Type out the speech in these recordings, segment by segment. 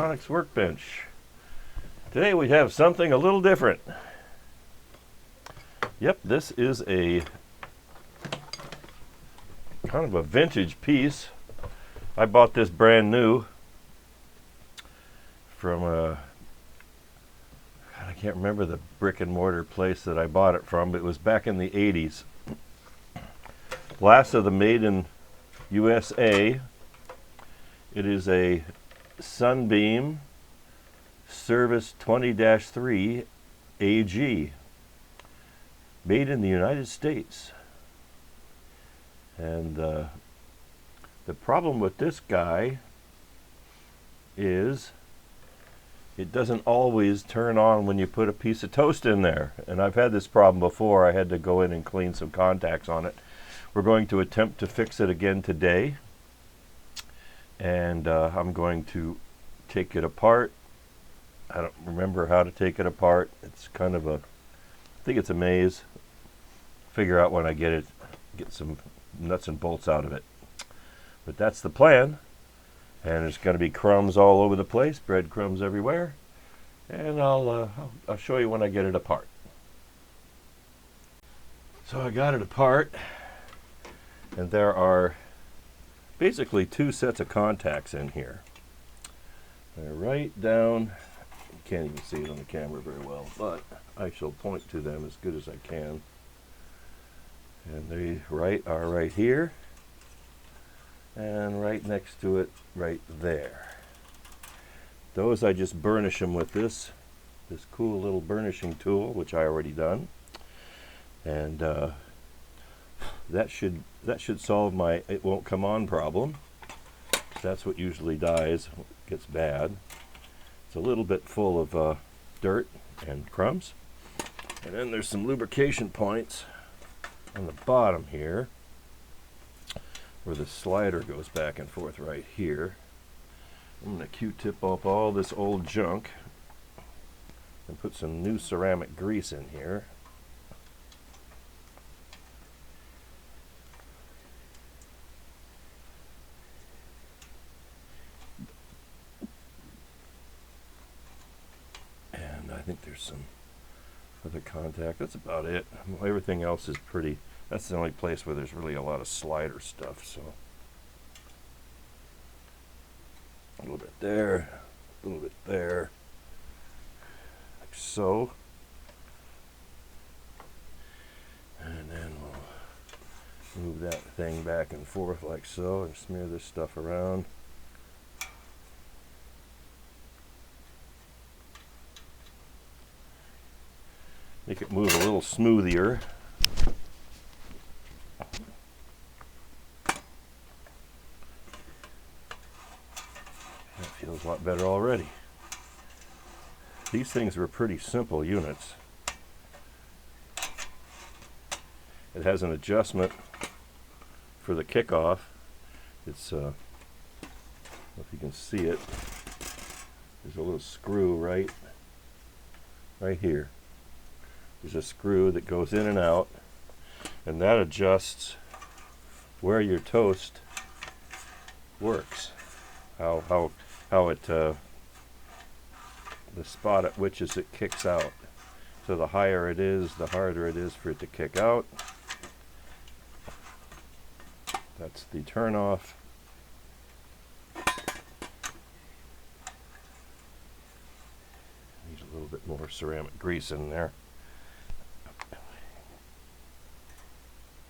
Electronics Workbench. Today we have something a little different. Yep, this is a kind of a vintage piece. I bought this brand new from I can't remember the brick and mortar place that I bought it from, but it was back in the 80s. Last of the Made in USA. It is a Sunbeam Service 20-3 AG, made in the United States. And the problem with this guy is it doesn't always turn on when you put a piece of toast in there. And I've had this problem before. I had to go in and clean some contacts on it. We're going to attempt to fix it again today. And I'm going to take it apart. I don't remember how to take it apart. It's kind of I think it's a maze. Figure out when I get some nuts and bolts out of it. But that's the plan. And there's going to be crumbs all over the place, breadcrumbs everywhere. And I'll show you when I get it apart. So I got it apart, and there are basically two sets of contacts in here. They're right down, you can't even see it on the camera very well, but I shall point to them as good as I can. And they are right here, and right next to it, right there. Those I just burnish them with this cool little burnishing tool, which I already done. And that should solve my it won't come on problem. That's what usually dies, gets bad. It's a little bit full of dirt and crumbs. And then there's some lubrication points on the bottom here where the slider goes back and forth right here. I'm going to Q-tip off all this old junk and put some new ceramic grease in here. I think there's some other contact. That's about it. Well, everything else is pretty. That's the only place where there's really a lot of slider stuff. So a little bit there, a little bit there, like so. And then we'll move that thing back and forth like so and smear this stuff around. Make it move a little smoother. That feels a lot better already. These things were pretty simple units. It has an adjustment for the kickoff. It's if you can see it, there's a little screw right here. There's a screw that goes in and out, and that adjusts where your toast works. How it the spot at which it kicks out. So the higher it is, the harder it is for it to kick out. That's the turn off. Need a little bit more ceramic grease in there.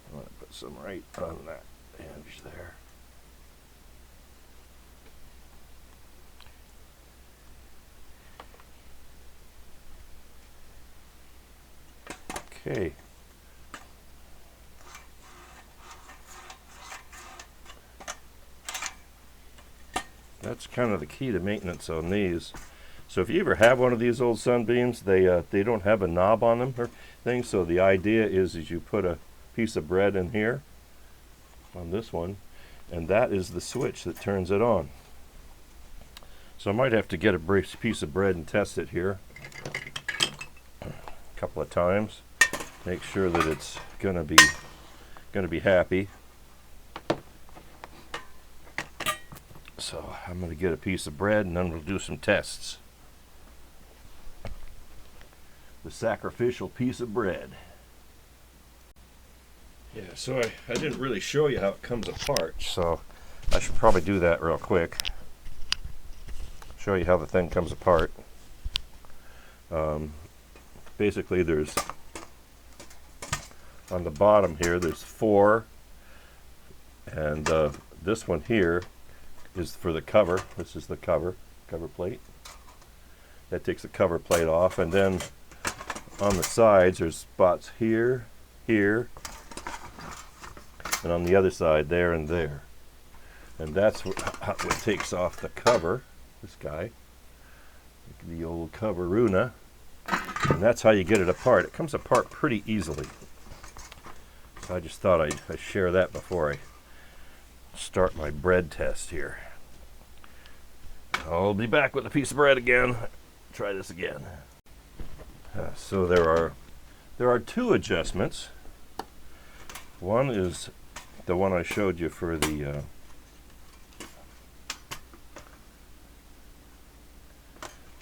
I want to put some right on that edge there. Okay. That's kind of the key to maintenance on these. So if you ever have one of these old Sunbeams, they don't have a knob on them or things. So the idea is you put a piece of bread in here on this one, and that is the switch that turns it on. So I might have to get a piece of bread and test it here a couple of times, make sure that it's gonna be happy. So So I'm going to get a piece of bread and then we'll do some tests. The sacrificial piece of bread. Yeah, so I didn't really show you how it comes apart, so I should probably do that real quick. Show you how the thing comes apart. Basically there's, on the bottom here, there's 4, and this one here is for the cover. This is the cover plate. That takes the cover plate off, and then on the sides there's spots here, here, and on the other side there and there. And that's what takes off the cover, this guy, the old cover Runa, and that's how you get it apart. It comes apart pretty easily. So I just thought I'd share that before I start my bread test here. I'll be back with a piece of bread again. Try this again. So there are 2 adjustments. One is the one I showed you for the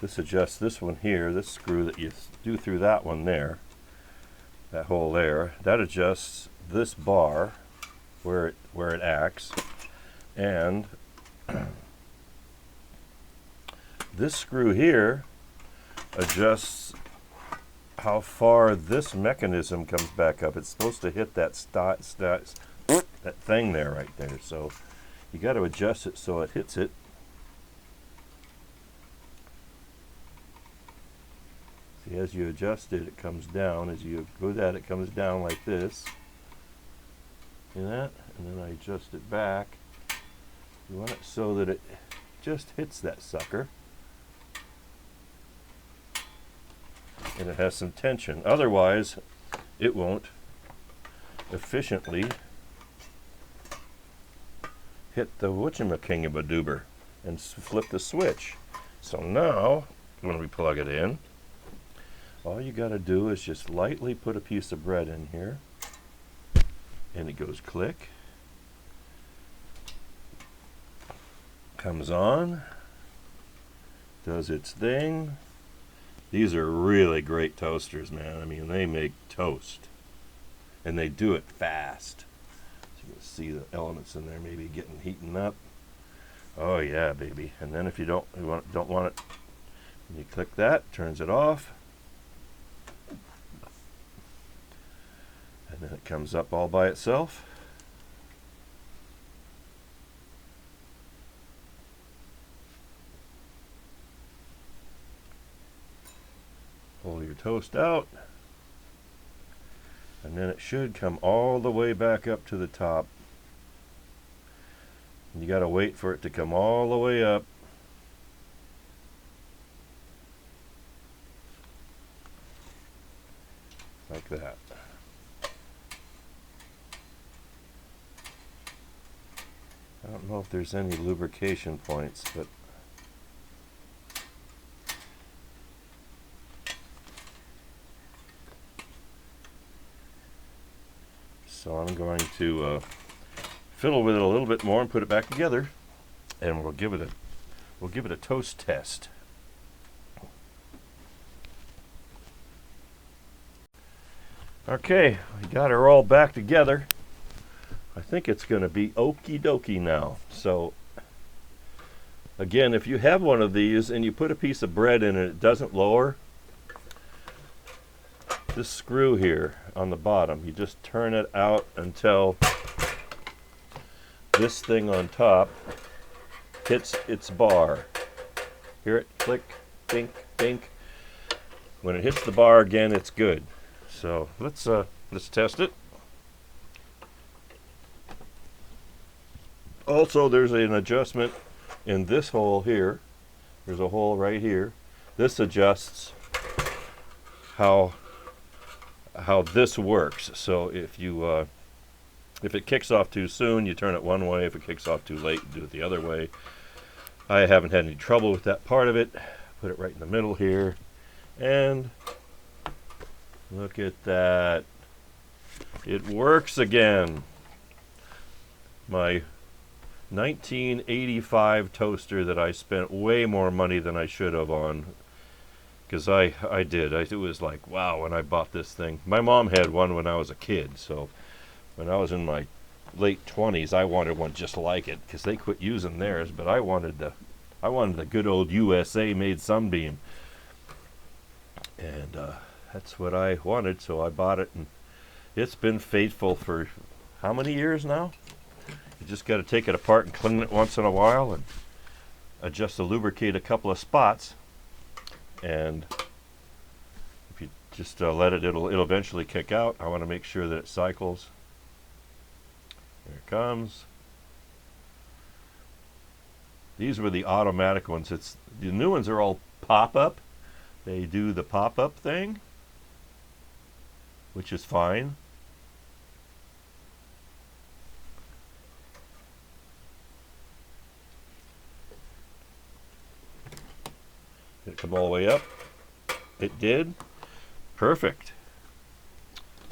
this adjusts this one here, this screw that you do through that one there, that hole there. That adjusts this bar where it acts, and this screw here adjusts how far this mechanism comes back up. It's supposed to hit that that thing there right there. So you got to adjust it so it hits it. See, as you adjust it, it comes down. As you go that, it comes down like this. See that? And then I adjust it back. You want it so that it just hits that sucker. And it has some tension. Otherwise, it won't efficiently hit the whatchamacallitbadoober and flip the switch. So now, when we plug it in, all you got to do is just lightly put a piece of bread in here, and it goes click, comes on, does its thing. These are really great toasters, man. I mean, they make toast, and they do it fast. So you can see the elements in there maybe heating up. Oh yeah, baby. And then if you don't want it, you click that, turns it off, and then it comes up all by itself. Pull your toast out, and then it should come all the way back up to the top. And you got to wait for it to come all the way up. Like that. I don't know if there's any lubrication points, but so I'm going to fiddle with it a little bit more and put it back together, and we'll give it a toast test. Okay, we got her all back together. I think it's going to be okie dokie now. So again, if you have one of these and you put a piece of bread in and it doesn't lower, this screw here on the bottom, you just turn it out until this thing on top hits its bar. Hear it click, dink, dink. When it hits the bar again, it's good. So let's test it. Also, there's an adjustment in this hole here. There's a hole right here. This adjusts how this works. So if it kicks off too soon, you turn it one way. If it kicks off too late, you do it the other way. I haven't had any trouble with that part of it. Put it right in the middle here, and look at that. It works again. My 1985 toaster that I spent way more money than I should have on. Because I did. It was like, wow, when I bought this thing. My mom had one when I was a kid, so when I was in my late 20s, I wanted one just like it, because they quit using theirs, but I wanted the good old USA made Sunbeam. And that's what I wanted, so I bought it, and it's been faithful for how many years now? You just got to take it apart and clean it once in a while and adjust the lubricate a couple of spots. And if you just let it, it'll eventually kick out. I want to make sure that it cycles. There it comes. These were the automatic ones. The new ones are all pop-up. They do the pop-up thing, which is fine. Did it come all the way up? It did. Perfect.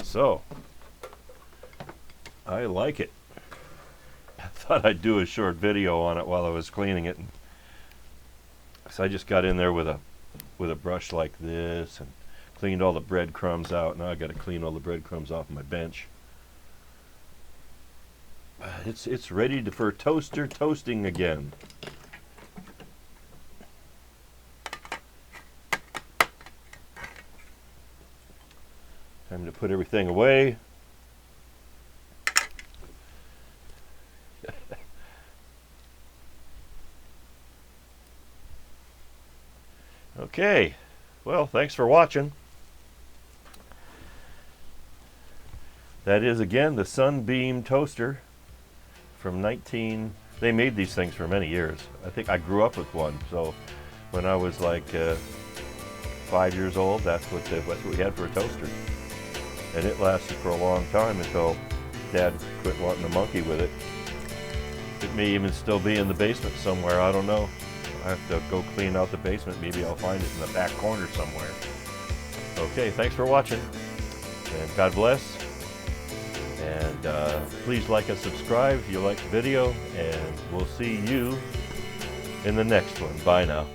So, I like it. I thought I'd do a short video on it while I was cleaning it. So I just got in there with a brush like this and cleaned all the breadcrumbs out. Now I got to clean all the breadcrumbs off my bench. It's ready for toaster toasting again. Time to put everything away. Okay, well, thanks for watching. That is, again, the Sunbeam toaster from they made these things for many years. I think I grew up with one, so when I was like 5 years old, that's what we had for a toaster. And it lasted for a long time until Dad quit wanting to monkey with it. It may even still be in the basement somewhere, I don't know. I have to go clean out the basement. Maybe I'll find it in the back corner somewhere. Okay, thanks for watching, and God bless. And please like and subscribe if you like the video, and we'll see you in the next one. Bye now.